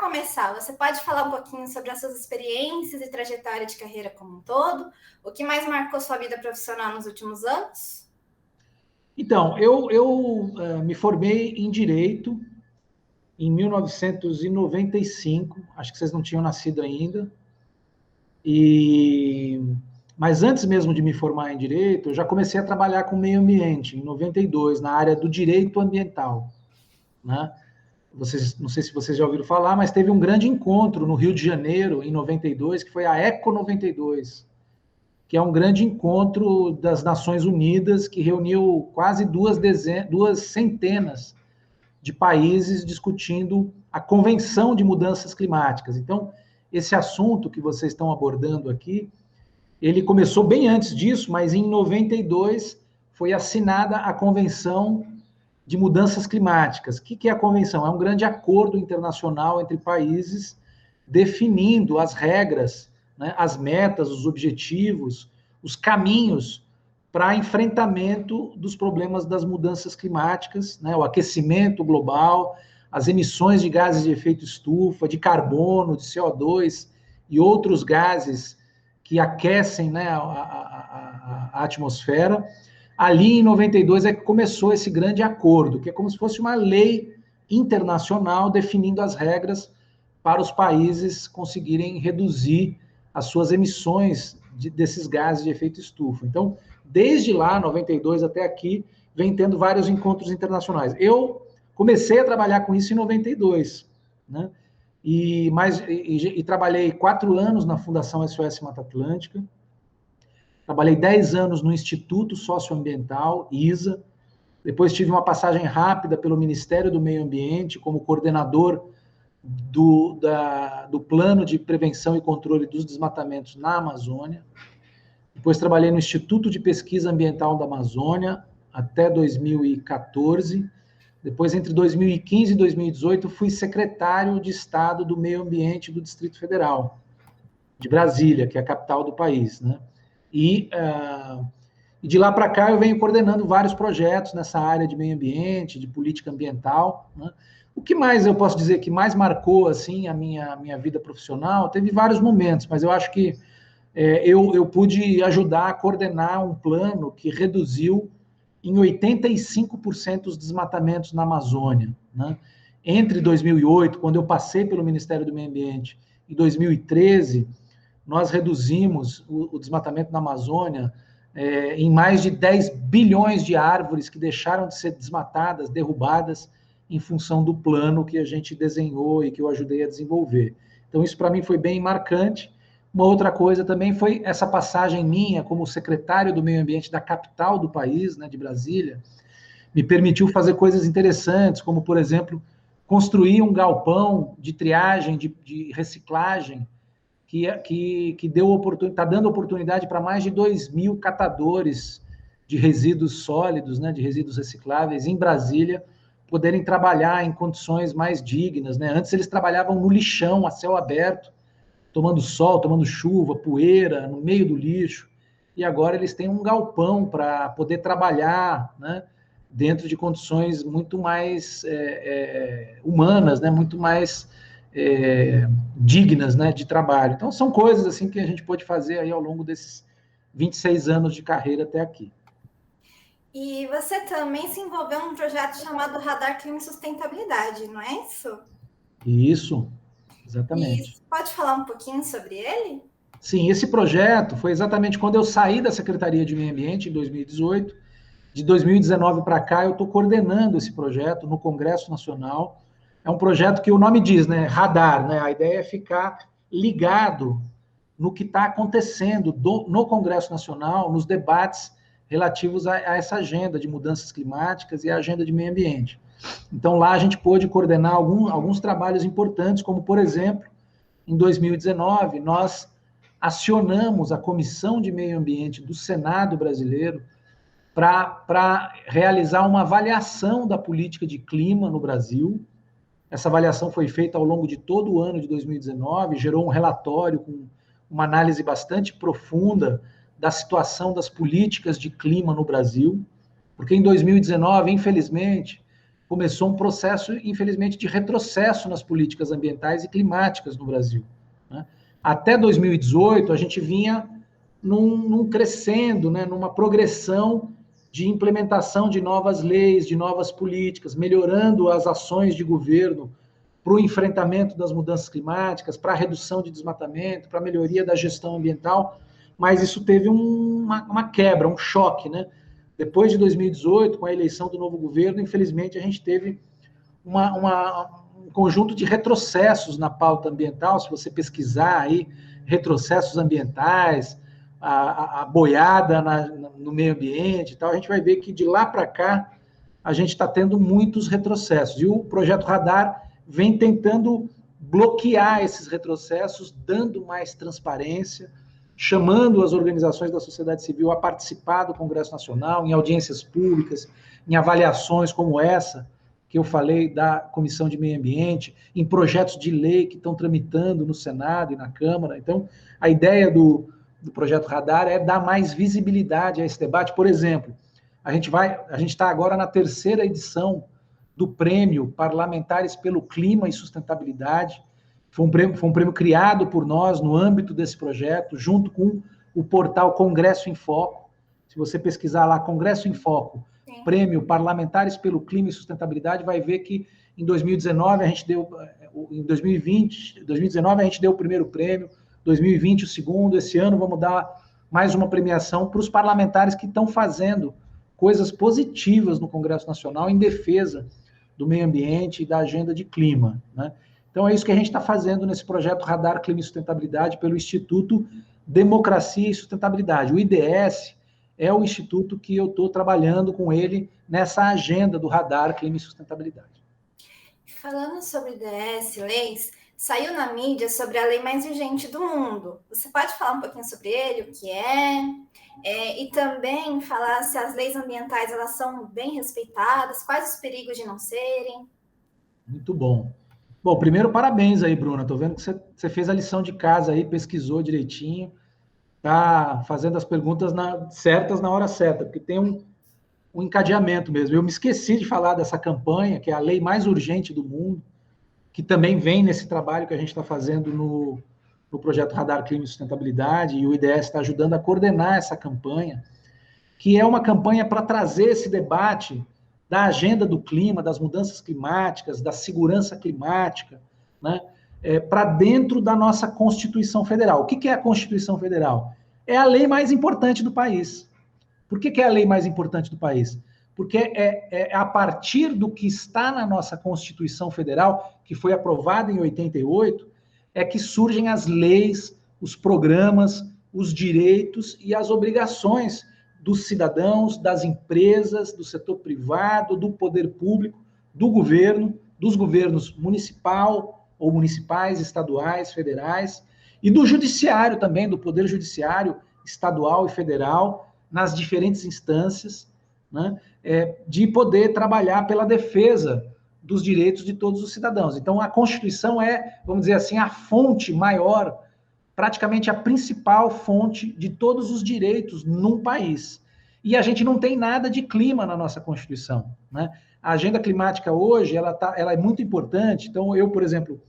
começar, você pode falar um pouquinho sobre as suas experiências e trajetória de carreira como um todo? O que mais marcou sua vida profissional nos últimos anos? Então, eu me formei em Direito em 1995, acho que vocês não tinham nascido ainda, mas antes mesmo de me formar em Direito, eu já comecei a trabalhar com meio ambiente, em 92, na área do direito ambiental, né? Não sei se vocês já ouviram falar, mas teve um grande encontro no Rio de Janeiro, em 92, que foi a Eco 92, que é um grande encontro das Nações Unidas, que reuniu quase duas centenas de países discutindo a Convenção de Mudanças Climáticas. Então, esse assunto que vocês estão abordando aqui, ele começou bem antes disso, mas em 92 foi assinada a Convenção de Mudanças Climáticas. O que é a Convenção? É um grande acordo internacional entre países definindo as regras, né, as metas, os objetivos, os caminhos para enfrentamento dos problemas das mudanças climáticas, né, o aquecimento global, as emissões de gases de efeito estufa, de carbono, de CO2 e outros gases que aquecem, né, a atmosfera. Ali em 92 é que começou esse grande acordo, que é como se fosse uma lei internacional definindo as regras para os países conseguirem reduzir as suas emissões desses gases de efeito estufa. Então, desde lá, 92 até aqui, vem tendo vários encontros internacionais. Eu comecei a trabalhar com isso em 92, né? E trabalhei 4 anos na Fundação SOS Mata Atlântica, trabalhei 10 anos no Instituto Socioambiental, ISA, depois tive uma passagem rápida pelo Ministério do Meio Ambiente, como coordenador do Plano de Prevenção e Controle dos Desmatamentos na Amazônia. Depois trabalhei no Instituto de Pesquisa Ambiental da Amazônia até 2014. Depois, entre 2015 e 2018, fui secretário de Estado do Meio Ambiente do Distrito Federal, de Brasília, que é a capital do país, né? E de lá para cá eu venho coordenando vários projetos nessa área de meio ambiente, de política ambiental, né? O que mais eu posso dizer que mais marcou assim a minha vida profissional? Teve vários momentos, mas eu acho que eu pude ajudar a coordenar um plano que reduziu em 85% os desmatamentos na Amazônia, né? Entre 2008, quando eu passei pelo Ministério do Meio Ambiente, e 2013, nós reduzimos o desmatamento na Amazônia em mais de 10 bilhões de árvores que deixaram de ser desmatadas, derrubadas, em função do plano que a gente desenhou e que eu ajudei a desenvolver. Então, isso para mim foi bem marcante. Uma outra coisa também foi essa passagem minha como secretário do Meio Ambiente da capital do país, né, de Brasília, me permitiu fazer coisas interessantes, como, por exemplo, construir um galpão de triagem, de reciclagem, que está dando oportunidade para mais de 2.000 catadores de resíduos sólidos, né, de resíduos recicláveis, em Brasília, poderem trabalhar em condições mais dignas, né? Antes eles trabalhavam no lixão, a céu aberto, tomando sol, tomando chuva, poeira, no meio do lixo, e agora eles têm um galpão para poder trabalhar, né, dentro de condições muito mais humanas, né, muito mais dignas, né, de trabalho. Então, são coisas assim que a gente pode fazer aí ao longo desses 26 anos de carreira até aqui. E você também se envolveu num projeto chamado Radar Clima e Sustentabilidade, não é isso? Isso, exatamente. E pode falar um pouquinho sobre ele? Sim, esse projeto foi exatamente quando eu saí da Secretaria de Meio Ambiente, em 2018. De 2019 para cá, eu estou coordenando esse projeto no Congresso Nacional. É um projeto que o nome diz, né? Radar, né? A ideia é ficar ligado no que está acontecendo no Congresso Nacional, nos debates relativos a essa agenda de mudanças climáticas e a agenda de meio ambiente. Então, lá a gente pôde coordenar alguns trabalhos importantes, como, por exemplo, em 2019, nós acionamos a Comissão de Meio Ambiente do Senado brasileiro para realizar uma avaliação da política de clima no Brasil. Essa avaliação foi feita ao longo de todo o ano de 2019, gerou um relatório com uma análise bastante profunda da situação das políticas de clima no Brasil, porque em 2019, infelizmente, começou um processo, infelizmente, de retrocesso nas políticas ambientais e climáticas no Brasil, né? Até 2018, a gente vinha num crescendo, né, numa progressão de implementação de novas leis, de novas políticas, melhorando as ações de governo para o enfrentamento das mudanças climáticas, para a redução de desmatamento, para a melhoria da gestão ambiental, mas isso teve uma quebra, um choque, né? Depois de 2018, com a eleição do novo governo, infelizmente a gente teve um conjunto de retrocessos na pauta ambiental. Se você pesquisar aí, retrocessos ambientais, a boiada no meio ambiente e tal, a gente vai ver que de lá para cá a gente está tendo muitos retrocessos. E o projeto Radar vem tentando bloquear esses retrocessos, dando mais transparência, chamando as organizações da sociedade civil a participar do Congresso Nacional, em audiências públicas, em avaliações como essa, que eu falei da Comissão de Meio Ambiente, em projetos de lei que estão tramitando no Senado e na Câmara. Então, a ideia do projeto Radar é dar mais visibilidade a esse debate. Por exemplo, a gente está agora na 3ª edição do Prêmio Parlamentares pelo Clima e Sustentabilidade. Foi um prêmio criado por nós no âmbito desse projeto, junto com o portal Congresso em Foco. Se você pesquisar lá, Congresso em Foco, sim, Prêmio Parlamentares pelo Clima e Sustentabilidade, vai ver que em 2019 a gente deu, em 2019 a gente deu o primeiro prêmio, 2020 o segundo, esse ano vamos dar mais uma premiação para os parlamentares que estão fazendo coisas positivas no Congresso Nacional em defesa do meio ambiente e da agenda de clima, né? Então, é isso que a gente está fazendo nesse projeto Radar Clima e Sustentabilidade pelo Instituto Democracia e Sustentabilidade. O IDS é o instituto que eu estou trabalhando com ele nessa agenda do Radar Clima e Sustentabilidade. Falando sobre IDS, leis, saiu na mídia sobre a lei mais urgente do mundo. Você pode falar um pouquinho sobre ele, o que e também falar se as leis ambientais elas são bem respeitadas, quais os perigos de não serem? Muito bom. Bom, primeiro, parabéns aí, Bruna. Estou vendo que você fez a lição de casa aí, pesquisou direitinho, tá fazendo as perguntas certas na hora certa, porque tem um encadeamento mesmo. Eu me esqueci de falar dessa campanha, que é a lei mais urgente do mundo, que também vem nesse trabalho que a gente está fazendo no projeto Radar Clima e Sustentabilidade, e o IDS está ajudando a coordenar essa campanha, que é uma campanha para trazer esse debate da agenda do clima, das mudanças climáticas, da segurança climática, né, para dentro da nossa Constituição Federal. O que é a Constituição Federal? É a lei mais importante do país. Por que é a lei mais importante do país? Porque é a partir do que está na nossa Constituição Federal, que foi aprovada em 88, é que surgem as leis, os programas, os direitos e as obrigações dos cidadãos, das empresas, do setor privado, do poder público, do governo, dos governos municipal ou municipais, estaduais, federais, e do judiciário também, do poder judiciário estadual e federal, nas diferentes instâncias, né, de poder trabalhar pela defesa dos direitos de todos os cidadãos. Então, a Constituição é, vamos dizer assim, a fonte maior, praticamente a principal fonte de todos os direitos num país. E a gente não tem nada de clima na nossa Constituição, né? A agenda climática hoje, ela é muito importante. Então, eu, por exemplo,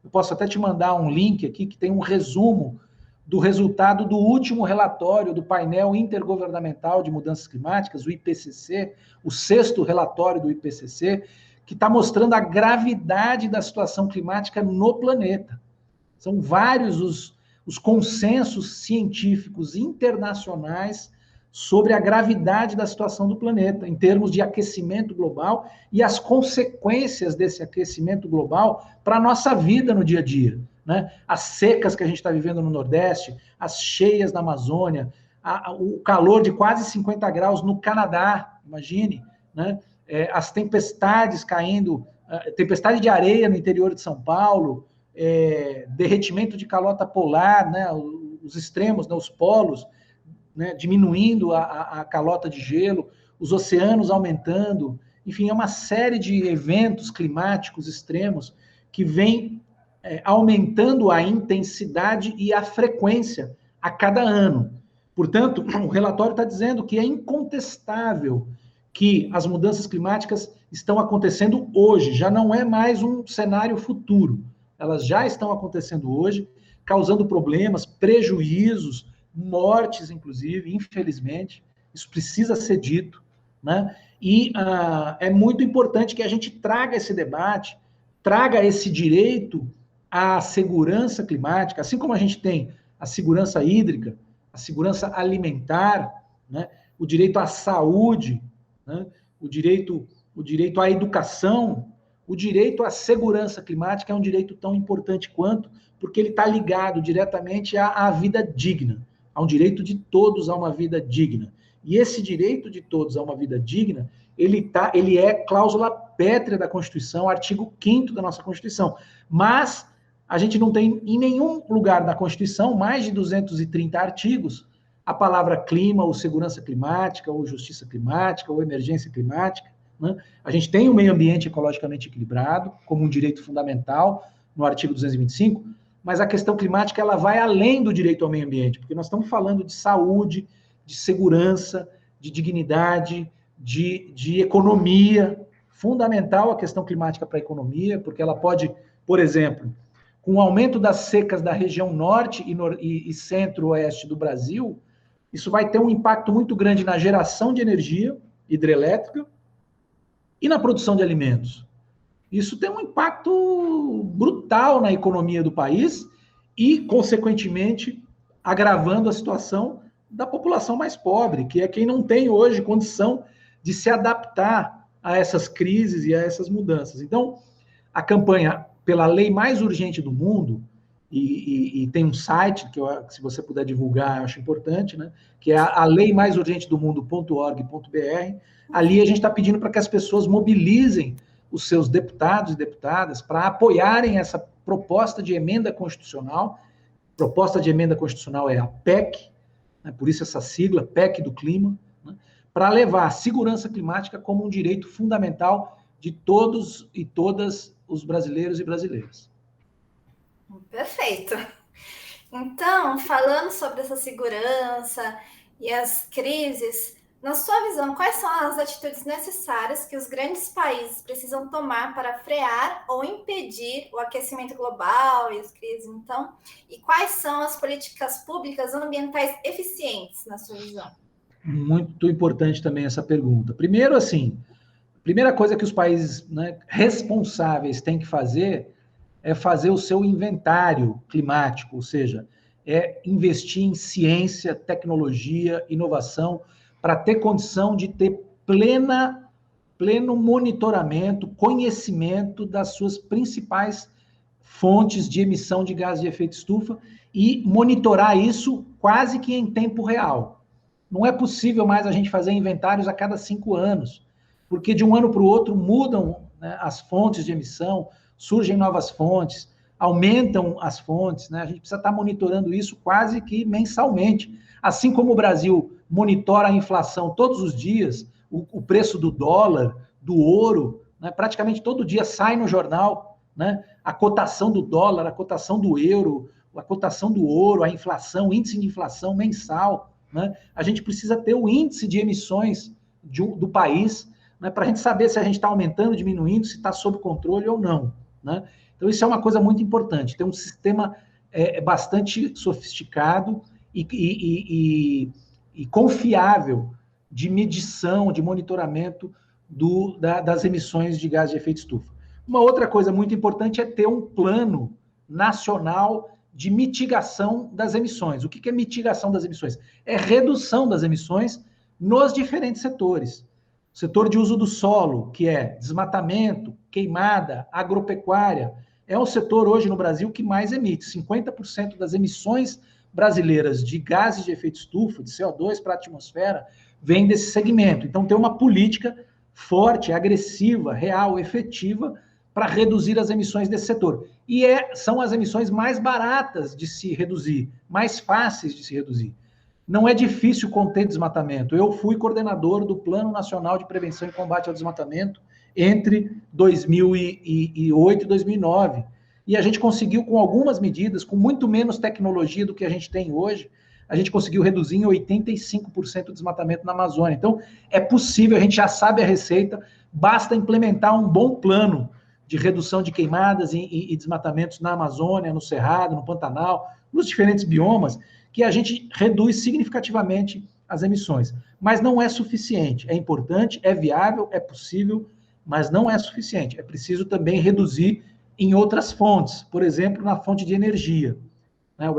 eu posso até te mandar um link aqui que tem um resumo do resultado do último relatório do painel intergovernamental de mudanças climáticas, o IPCC, o 6º relatório do IPCC, que está mostrando a gravidade da situação climática no planeta. São vários os consensos científicos internacionais sobre a gravidade da situação do planeta, em termos de aquecimento global e as consequências desse aquecimento global para a nossa vida no dia a dia, né? As secas que a gente está vivendo no Nordeste, as cheias na Amazônia, o calor de quase 50 graus no Canadá, imagine, né? As tempestades caindo, tempestade de areia no interior de São Paulo, derretimento de calota polar, né? Os extremos, né? Os polos, né? Diminuindo a calota de gelo, os oceanos aumentando, enfim, é uma série de eventos climáticos extremos que vem aumentando a intensidade e a frequência a cada ano. Portanto, o relatório está dizendo que é incontestável que as mudanças climáticas estão acontecendo hoje, já não é mais um cenário futuro. Elas já estão acontecendo hoje, causando problemas, prejuízos, mortes, inclusive, infelizmente. Isso precisa ser dito, né? E é muito importante que a gente traga esse debate, traga esse direito à segurança climática, assim como a gente tem a segurança hídrica, a segurança alimentar, né? O direito à saúde, né? o direito à educação, o direito à segurança climática é um direito tão importante quanto, porque ele está ligado diretamente à vida digna, a um direito de todos a uma vida digna. E esse direito de todos a uma vida digna, ele é cláusula pétrea da Constituição, artigo 5º da nossa Constituição. Mas a gente não tem em nenhum lugar da Constituição, mais de 230 artigos, a palavra clima, ou segurança climática, ou justiça climática, ou emergência climática. Né? A gente tem o meio ambiente ecologicamente equilibrado, como um direito fundamental, no artigo 225, mas a questão climática ela vai além do direito ao meio ambiente, porque nós estamos falando de saúde, de segurança, de dignidade, de economia. Fundamental a questão climática para a economia, porque ela pode, por exemplo, com o aumento das secas da região norte e centro-oeste do Brasil, isso vai ter um impacto muito grande na geração de energia hidrelétrica e na produção de alimentos. Isso tem um impacto brutal na economia do país e, consequentemente, agravando a situação da população mais pobre, que é quem não tem hoje condição de se adaptar a essas crises e a essas mudanças. Então, a campanha pela lei mais urgente do mundo, e tem um site que se você puder divulgar, eu acho importante, né? Que é a leimaisurgentedomundo.org.br. Ali a gente está pedindo para que as pessoas mobilizem os seus deputados e deputadas para apoiarem essa proposta de emenda constitucional. Proposta de emenda constitucional é a PEC, né? Por isso essa sigla, PEC do Clima, né? Para levar a segurança climática como um direito fundamental de todos e todas os brasileiros e brasileiras. Perfeito. Então, falando sobre essa segurança e as crises, na sua visão, quais são as atitudes necessárias que os grandes países precisam tomar para frear ou impedir o aquecimento global e as crises, então? E quais são as políticas públicas ambientais eficientes, na sua visão? Muito importante também essa pergunta. Primeiro, assim, a primeira coisa que os países, né, responsáveis têm que fazer é fazer o seu inventário climático, ou seja, é investir em ciência, tecnologia, inovação, para ter condição de ter pleno monitoramento, conhecimento das suas principais fontes de emissão de gás de efeito estufa e monitorar isso quase que em tempo real. Não é possível mais a gente fazer inventários a cada 5 anos, porque de um ano para o outro mudam, né, as fontes de emissão, surgem novas fontes, aumentam as fontes, né? A gente precisa estar monitorando isso quase que mensalmente. Assim como o Brasil monitora a inflação todos os dias, o preço do dólar, do ouro, né? Praticamente todo dia sai no jornal, né? A cotação do dólar, a cotação do euro, a cotação do ouro, a inflação, o índice de inflação mensal, né? A gente precisa ter o índice de emissões do país, né? Para a gente saber se a gente está aumentando, diminuindo, se está sob controle ou não, né? Então, isso é uma coisa muito importante, ter um sistema bastante sofisticado e confiável de medição, de monitoramento das emissões de gás de efeito estufa. Uma outra coisa muito importante é ter um plano nacional de mitigação das emissões. O que é mitigação das emissões? É redução das emissões nos diferentes setores. O setor de uso do solo, que é desmatamento, queimada, agropecuária, é o setor hoje no Brasil que mais emite. 50% das emissões brasileiras de gases de efeito estufa, de CO2 para a atmosfera, vem desse segmento. Então, tem uma política forte, agressiva, real, efetiva, para reduzir as emissões desse setor. E são as emissões mais baratas de se reduzir, mais fáceis de se reduzir. Não é difícil conter desmatamento. Eu fui coordenador do Plano Nacional de Prevenção e Combate ao Desmatamento entre 2008 e 2009. E a gente conseguiu, com algumas medidas, com muito menos tecnologia do que a gente tem hoje, a gente conseguiu reduzir em 85% o desmatamento na Amazônia. Então, é possível, a gente já sabe a receita, basta implementar um bom plano de redução de queimadas e desmatamentos na Amazônia, no Cerrado, no Pantanal, nos diferentes biomas, que a gente reduz significativamente as emissões. Mas não é suficiente. É importante, é viável, é possível, mas não é suficiente. É preciso também reduzir em outras fontes, por exemplo, na fonte de energia. O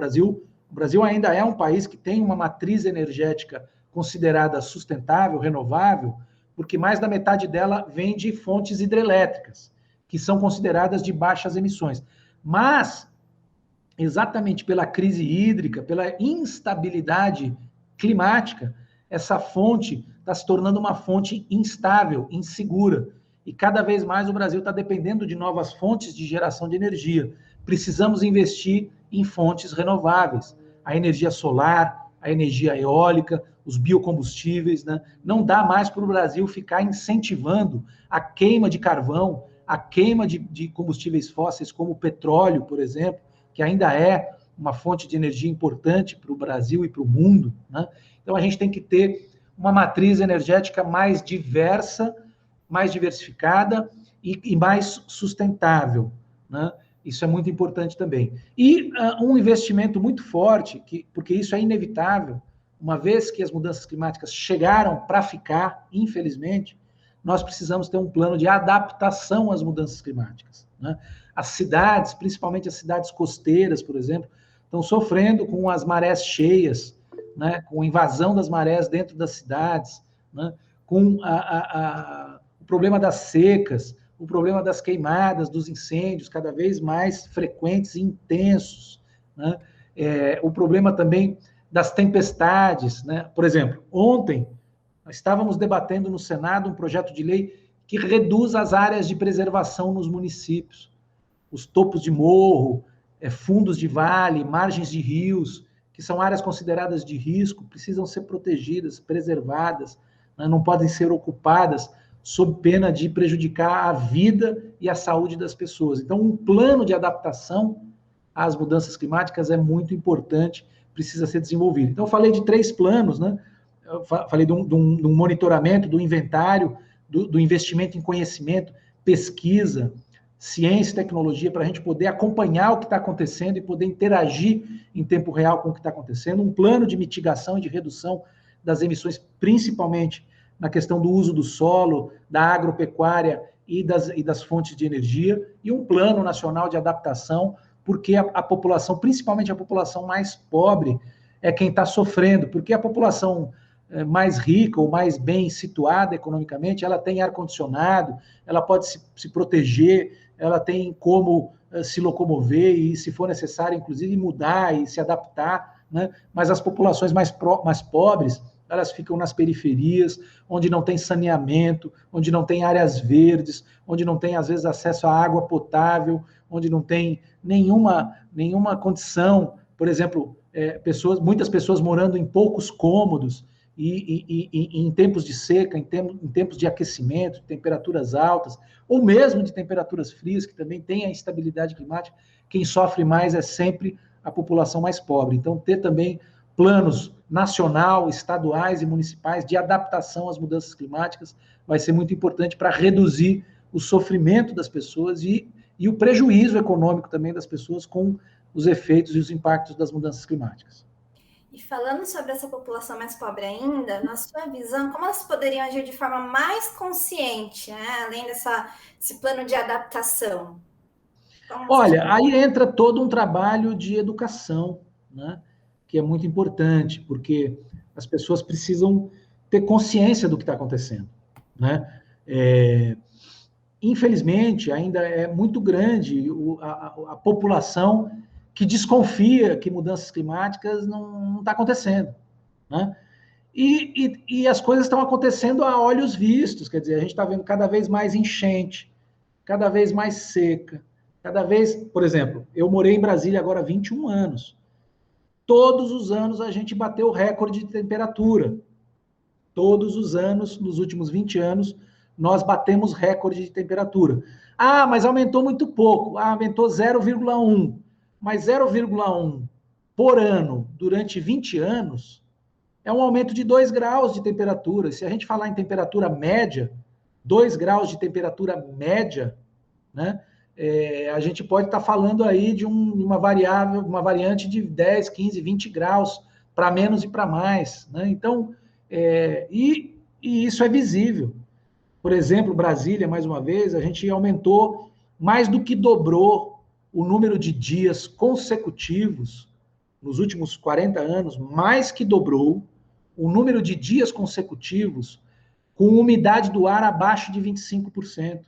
Brasil ainda é um país que tem uma matriz energética considerada sustentável, renovável, porque mais da metade dela vem de fontes hidrelétricas, que são consideradas de baixas emissões. Mas, exatamente pela crise hídrica, pela instabilidade climática, essa fonte está se tornando uma fonte instável, insegura. E cada vez mais o Brasil está dependendo de novas fontes de geração de energia. Precisamos investir em fontes renováveis. A energia solar, a energia eólica, os biocombustíveis, né? Não dá mais para o Brasil ficar incentivando a queima de carvão, a queima de combustíveis fósseis, como o petróleo, por exemplo, que ainda é uma fonte de energia importante para o Brasil e para o mundo, né? Então, a gente tem que ter uma matriz energética mais diversa, mais diversificada e mais sustentável, né? Isso é muito importante também. E um investimento muito forte, porque isso é inevitável, uma vez que as mudanças climáticas chegaram para ficar, infelizmente, nós precisamos ter um plano de adaptação às mudanças climáticas, né? As cidades, principalmente as cidades costeiras, por exemplo, estão sofrendo com as marés cheias, né? Com a invasão das marés dentro das cidades, né? Com o problema das secas, o problema das queimadas, dos incêndios cada vez mais frequentes e intensos, né? O problema também das tempestades, né? Por exemplo, ontem nós estávamos debatendo no Senado um projeto de lei que reduz as áreas de preservação nos municípios. Os topos de morro, fundos de vale, margens de rios, que são áreas consideradas de risco, precisam ser protegidas, preservadas, né? Não podem ser ocupadas sob pena de prejudicar a vida e a saúde das pessoas. Então, um plano de adaptação às mudanças climáticas é muito importante, precisa ser desenvolvido. Então, eu falei de 3 planos, né? Eu falei de um monitoramento, do inventário, do investimento em conhecimento, pesquisa, ciência e tecnologia, para a gente poder acompanhar o que está acontecendo e poder interagir em tempo real com o que está acontecendo, um plano de mitigação e de redução das emissões, principalmente na questão do uso do solo, da agropecuária e das fontes de energia, e um plano nacional de adaptação, porque a população, principalmente a população mais pobre, é quem está sofrendo, porque a população mais rica ou mais bem situada economicamente, ela tem ar-condicionado, ela pode se proteger, ela tem como se locomover e, se for necessário, inclusive mudar e se adaptar, né? Mas as populações mais pobres, elas ficam nas periferias, onde não tem saneamento, onde não tem áreas verdes, onde não tem, às vezes, acesso à água potável, onde não tem nenhuma condição, por exemplo, muitas pessoas morando em poucos cômodos, e em tempos de seca, em tempos de aquecimento, de temperaturas altas, ou mesmo de temperaturas frias, que também tem a instabilidade climática, quem sofre mais é sempre a população mais pobre. Então, ter também planos nacional, estaduais e municipais de adaptação às mudanças climáticas vai ser muito importante para reduzir o sofrimento das pessoas e o prejuízo econômico também das pessoas com os efeitos e os impactos das mudanças climáticas. E falando sobre essa população mais pobre ainda, na sua visão, como elas poderiam agir de forma mais consciente, né? Além desse plano de adaptação? Olha, aí entra todo um trabalho de educação, né? Que é muito importante, porque as pessoas precisam ter consciência do que está acontecendo, né? Infelizmente, ainda é muito grande a população que desconfia que mudanças climáticas não está acontecendo, né? E as coisas estão acontecendo a olhos vistos, quer dizer, a gente está vendo cada vez mais enchente, cada vez mais seca, cada vez... Por exemplo, eu morei em Brasília agora há 21 anos. Todos os anos a gente bateu o recorde de temperatura. Todos os anos, nos últimos 20 anos, nós batemos recorde de temperatura. Mas aumentou muito pouco. Aumentou 0,1. Mas 0,1 por ano, durante 20 anos, é um aumento de 2 graus de temperatura. Se a gente falar em temperatura média, 2 graus de temperatura média, né? A gente pode estar falando aí de uma variante de 10, 15, 20 graus, para menos e para mais. Né? Então, e isso é visível. Por exemplo, Brasília, mais uma vez, a gente aumentou, mais do que dobrou o número de dias consecutivos, nos últimos 40 anos, mais que dobrou o número de dias consecutivos com umidade do ar abaixo de 25%.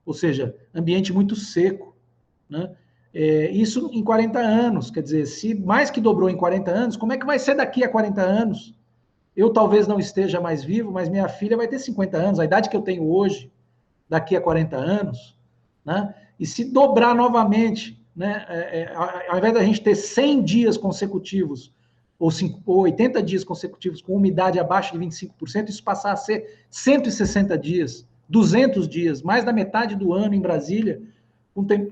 Ou seja, ambiente muito seco. Né? Isso em 40 anos. Quer dizer, se mais que dobrou em 40 anos, como é que vai ser daqui a 40 anos? Eu talvez não esteja mais vivo, mas minha filha vai ter 50 anos, a idade que eu tenho hoje, daqui a 40 anos. Né? E se dobrar novamente, né, ao invés da gente ter 100 dias consecutivos, ou 80 dias consecutivos com umidade abaixo de 25%, isso passar a ser 160 dias. 200 dias, mais da metade do ano em Brasília,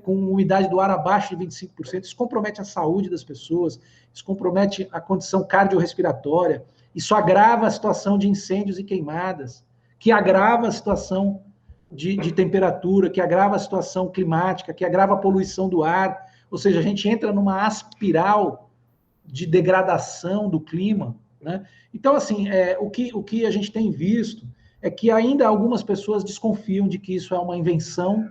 com umidade do ar abaixo de 25%, isso compromete a saúde das pessoas, isso compromete a condição cardiorrespiratória, isso agrava a situação de incêndios e queimadas, que agrava a situação de temperatura, que agrava a situação climática, que agrava a poluição do ar, ou seja, a gente entra numa espiral de degradação do clima. Né? Então, assim, o que a gente tem visto é que ainda algumas pessoas desconfiam de que isso é uma invenção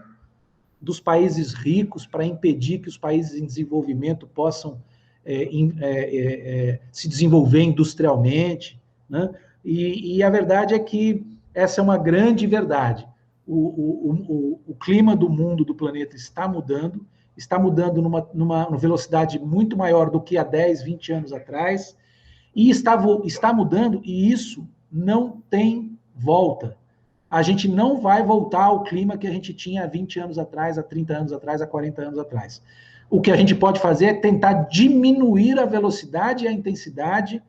dos países ricos para impedir que os países em desenvolvimento possam se desenvolver industrialmente. Né? E a verdade é que essa é uma grande verdade. O clima do mundo, do planeta, está mudando numa velocidade muito maior do que há 10, 20 anos atrás, e está mudando, e isso não tem volta. A gente não vai voltar ao clima que a gente tinha há 20 anos atrás, há 30 anos atrás, há 40 anos atrás. O que a gente pode fazer é tentar diminuir a velocidade e a intensidade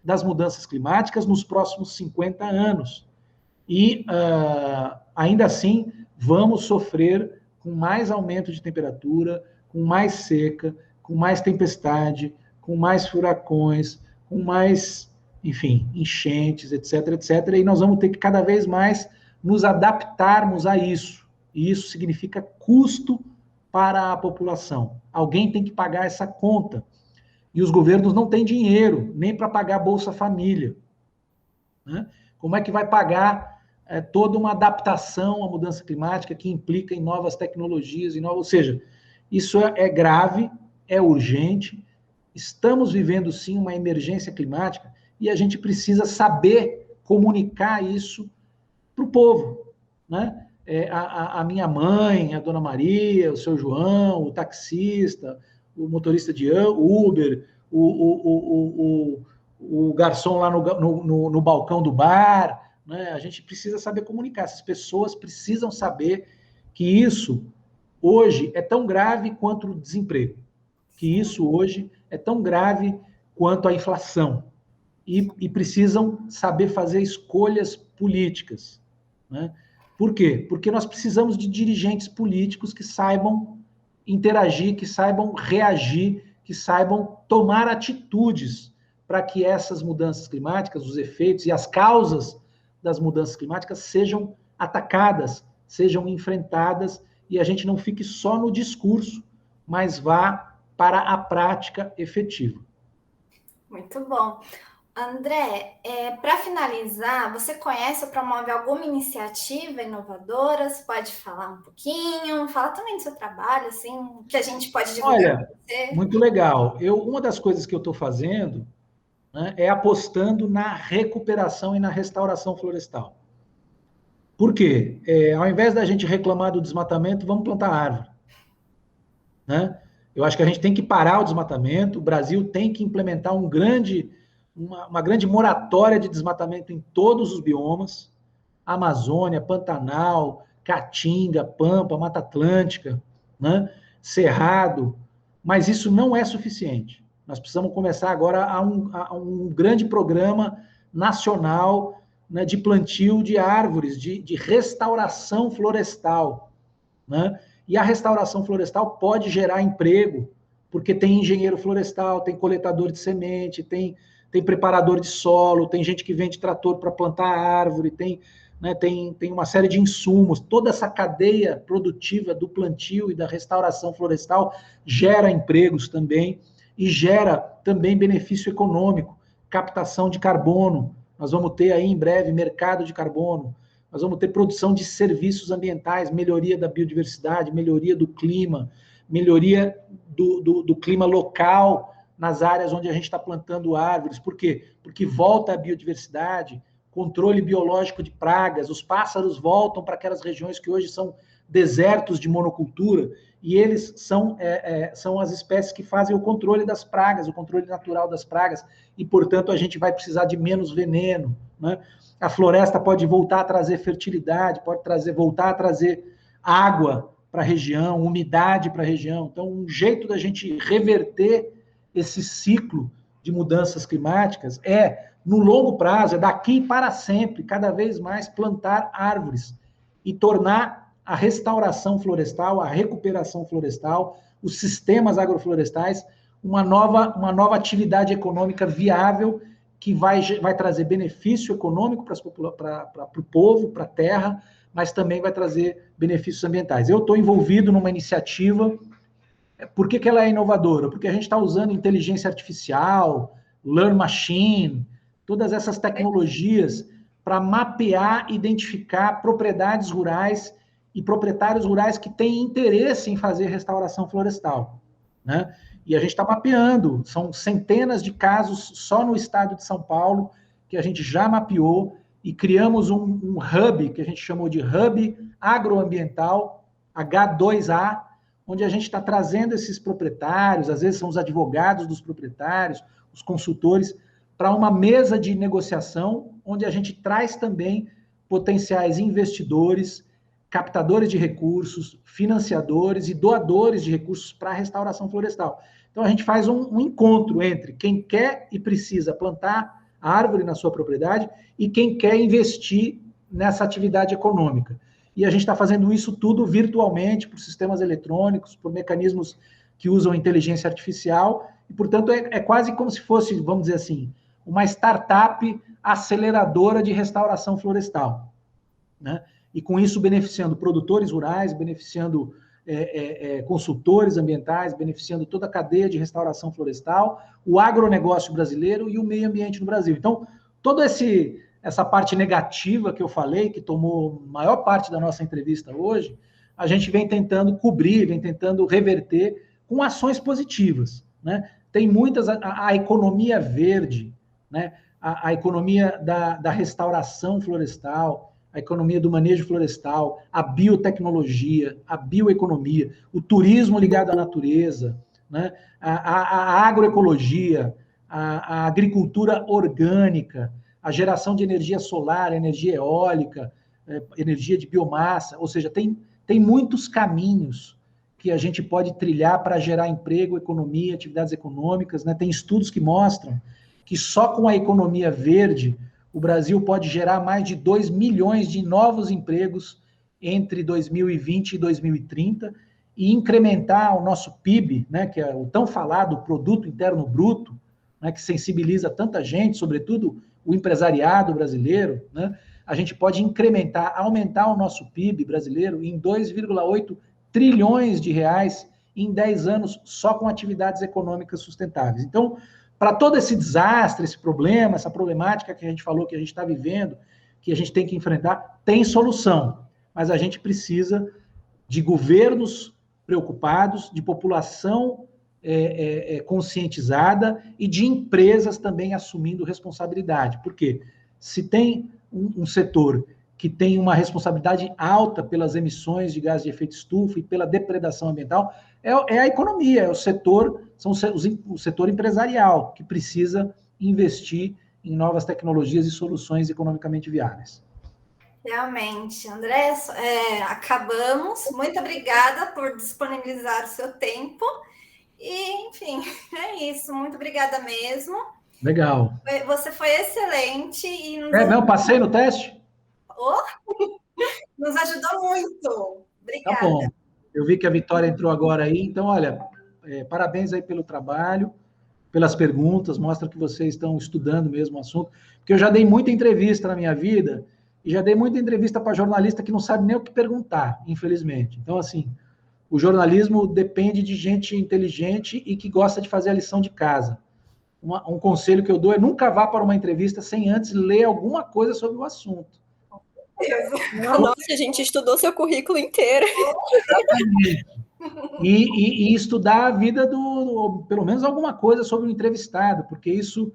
das mudanças climáticas nos próximos 50 anos. E, ainda assim, vamos sofrer com mais aumento de temperatura, com mais seca, com mais tempestade, com mais furacões, com mais, enfim, enchentes, etc, etc. E nós vamos ter que cada vez mais nos adaptarmos a isso. E isso significa custo para a população. Alguém tem que pagar essa conta. E os governos não têm dinheiro nem para pagar Bolsa Família. Né? Como é que vai pagar toda uma adaptação à mudança climática que implica em novas tecnologias, ou seja, isso é grave, é urgente, estamos vivendo sim uma emergência climática e a gente precisa saber comunicar isso para o povo. Né? A minha mãe, a dona Maria, o seu João, o taxista, o motorista de Uber, o garçom lá no balcão do bar, né? A gente precisa saber comunicar. Essas pessoas precisam saber que isso hoje é tão grave quanto o desemprego, que isso hoje é tão grave quanto a inflação, e precisam saber fazer escolhas políticas. Né? Por quê? Porque nós precisamos de dirigentes políticos que saibam interagir, que saibam reagir, que saibam tomar atitudes para que essas mudanças climáticas, os efeitos e as causas das mudanças climáticas sejam atacadas, sejam enfrentadas, e a gente não fique só no discurso, mas vá para a prática efetiva. Muito bom. André, para finalizar, você conhece ou promove alguma iniciativa inovadora? Você pode falar um pouquinho? Fala também do seu trabalho, assim, que a gente pode divulgar. Olha, muito legal. Uma das coisas que eu estou fazendo, né, é apostando na recuperação e na restauração florestal. Por quê? Ao invés da gente reclamar do desmatamento, vamos plantar árvore. Né? Eu acho que a gente tem que parar o desmatamento, o Brasil tem que implementar uma grande moratória de desmatamento em todos os biomas, Amazônia, Pantanal, Caatinga, Pampa, Mata Atlântica, né? Cerrado, mas isso não é suficiente. Nós precisamos começar agora a um grande programa nacional, né, de plantio de árvores, de restauração florestal. Né? E a restauração florestal pode gerar emprego porque tem engenheiro florestal, tem coletador de semente, tem preparador de solo, tem gente que vende trator para plantar árvore, tem uma série de insumos. Toda essa cadeia produtiva do plantio e da restauração florestal gera empregos também e gera também benefício econômico, captação de carbono. Nós vamos ter aí em breve mercado de carbono, nós vamos ter produção de serviços ambientais, melhoria da biodiversidade, melhoria do clima, melhoria do clima local nas áreas onde a gente está plantando árvores. Por quê? Porque volta a biodiversidade, controle biológico de pragas, os pássaros voltam para aquelas regiões que hoje são desertos de monocultura, e eles são as espécies que fazem o controle das pragas, o controle natural das pragas, e, portanto, a gente vai precisar de menos veneno, né? A floresta pode voltar a trazer fertilidade, voltar a trazer água para a região, umidade para a região. Então, um jeito da gente reverter esse ciclo de mudanças climáticas no longo prazo, daqui para sempre, cada vez mais plantar árvores e tornar a restauração florestal, a recuperação florestal, os sistemas agroflorestais, uma nova atividade econômica viável que vai trazer benefício econômico para o povo, para a terra, mas também vai trazer benefícios ambientais. Eu estou envolvido numa iniciativa. Por que ela é inovadora? Porque a gente está usando inteligência artificial, learn machine, todas essas tecnologias para mapear, identificar propriedades rurais e proprietários rurais que têm interesse em fazer restauração florestal, né? E a gente está mapeando, são centenas de casos só no estado de São Paulo que a gente já mapeou e criamos um hub, que a gente chamou de Hub Agroambiental, H2A, onde a gente está trazendo esses proprietários, às vezes são os advogados dos proprietários, os consultores, para uma mesa de negociação, onde a gente traz também potenciais investidores, captadores de recursos, financiadores e doadores de recursos para a restauração florestal. Então, a gente faz um encontro entre quem quer e precisa plantar árvore na sua propriedade e quem quer investir nessa atividade econômica. E a gente está fazendo isso tudo virtualmente, por sistemas eletrônicos, por mecanismos que usam inteligência artificial, e, portanto, é quase como se fosse, vamos dizer assim, uma startup aceleradora de restauração florestal, né? E com isso beneficiando produtores rurais, beneficiando consultores ambientais, beneficiando toda a cadeia de restauração florestal, o agronegócio brasileiro e o meio ambiente no Brasil. Então, toda essa parte negativa que eu falei, que tomou maior parte da nossa entrevista hoje, a gente vem tentando cobrir, vem tentando reverter com ações positivas, né? Tem muitas, a economia verde, né? A economia da restauração florestal, a economia do manejo florestal, a biotecnologia, a bioeconomia, o turismo ligado à natureza, né? A agroecologia, a agricultura orgânica, a geração de energia solar, energia eólica, energia de biomassa, ou seja, tem muitos caminhos que a gente pode trilhar para gerar emprego, economia, atividades econômicas, né? Tem estudos que mostram que só com a economia verde o Brasil pode gerar mais de 2 milhões de novos empregos entre 2020 e 2030 e incrementar o nosso PIB, né, que é o tão falado Produto Interno Bruto, né, que sensibiliza tanta gente, sobretudo o empresariado brasileiro, né? A gente pode aumentar o nosso PIB brasileiro em 2,8 trilhões de reais em 10 anos só com atividades econômicas sustentáveis. Então, para todo esse desastre, esse problema, essa problemática que a gente falou que a gente está vivendo, que a gente tem que enfrentar, tem solução. Mas a gente precisa de governos preocupados, de população conscientizada e de empresas também assumindo responsabilidade. Por quê? Se tem um setor que tem uma responsabilidade alta pelas emissões de gás de efeito estufa e pela depredação ambiental, é a economia, é o setor empresarial, que precisa investir em novas tecnologias e soluções economicamente viáveis. Realmente, André, acabamos. Muito obrigada por disponibilizar o seu tempo. E, enfim, é isso. Muito obrigada mesmo. Legal. Você foi excelente. E não, passei no teste? Nos ajudou muito. Obrigada. Tá bom. Eu vi que a Vitória entrou agora aí, então, olha, parabéns aí pelo trabalho, pelas perguntas, mostra que vocês estão estudando mesmo o assunto, porque eu já dei muita entrevista na minha vida, e já dei muita entrevista para jornalista que não sabe nem o que perguntar, infelizmente. Então, assim, o jornalismo depende de gente inteligente e que gosta de fazer a lição de casa. Um conselho que eu dou é nunca vá para uma entrevista sem antes ler alguma coisa sobre o assunto. Nossa, a gente estudou seu currículo inteiro. Exatamente. E estudar a vida pelo menos alguma coisa sobre o entrevistado, porque isso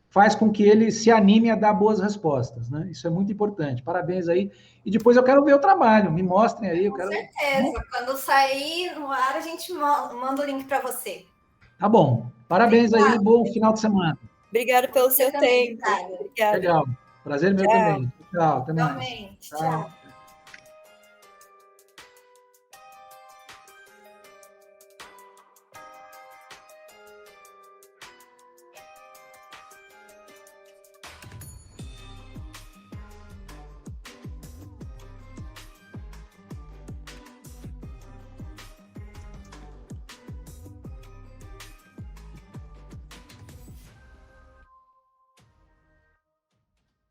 faz com que ele se anime a dar boas respostas, né? Isso é muito importante. Parabéns aí. E depois eu quero ver o trabalho. Me mostrem aí. Com certeza. Quando sair no ar, a gente manda o link para você. Tá bom. Parabéns aí. Bom final de semana. Obrigada pelo seu tempo. Obrigada. Legal. Prazer meu também. Tchau. Até mais. Tchau.